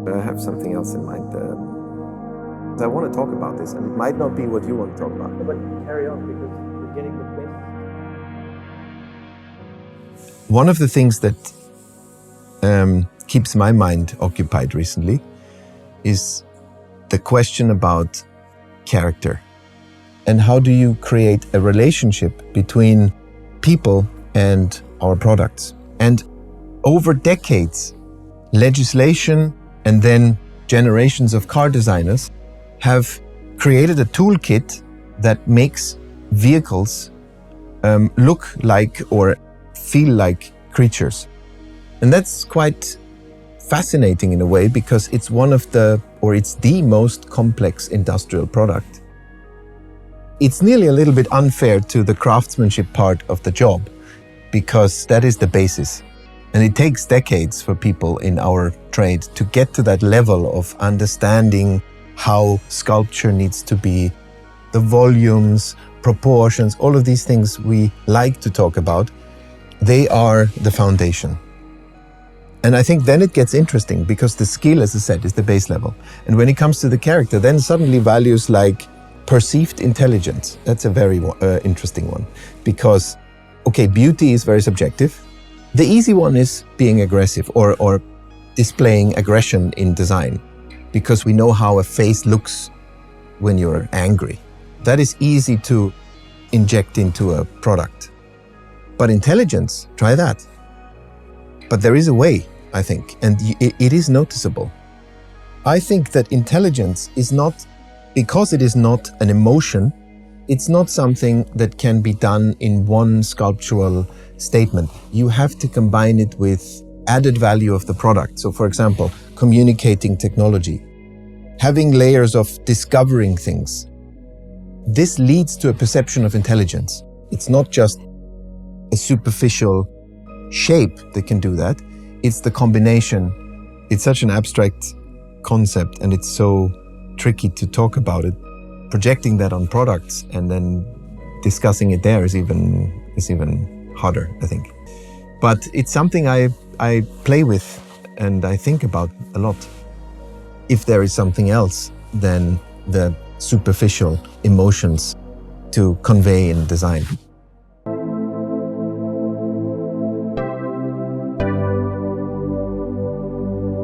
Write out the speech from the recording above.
I have something else in mind. I want to talk about this, and it might not be what you want to talk about. But carry on, because you're getting the best. One of the things that keeps my mind occupied recently is the question about character. And how do you create a relationship between people and our products? And over decades, legislation and then generations of car designers have created a toolkit that makes vehicles look like or feel like creatures. And that's quite fascinating in a way, because it's it's the most complex industrial product. It's nearly a little bit unfair to the craftsmanship part of the job, because that is the basis. And it takes decades for people in our trade to get to that level of understanding how sculpture needs to be, the volumes, proportions, all of these things we like to talk about. They are the foundation. And I think then it gets interesting, because the skill, as I said, is the base level. And when it comes to the character, then suddenly values like perceived intelligence, that's a very interesting one. Because, okay, beauty is very subjective. The easy one is being aggressive or displaying aggression in design, because we know how a face looks when you're angry. That is easy to inject into a product. But intelligence, try that. But there is a way, I think, and it is noticeable. I think that intelligence is not, because it is not an emotion, it's not something that can be done in one sculptural statement. You have to combine it with added value of the product. So for example, communicating technology, having layers of discovering things. This leads to a perception of intelligence. It's not just a superficial shape that can do that. It's the combination. It's such an abstract concept, and it's so tricky to talk about it. Projecting that on products and then discussing it there is even harder, I think. But it's something I play with and I think about a lot. If there is something else than the superficial emotions to convey in design.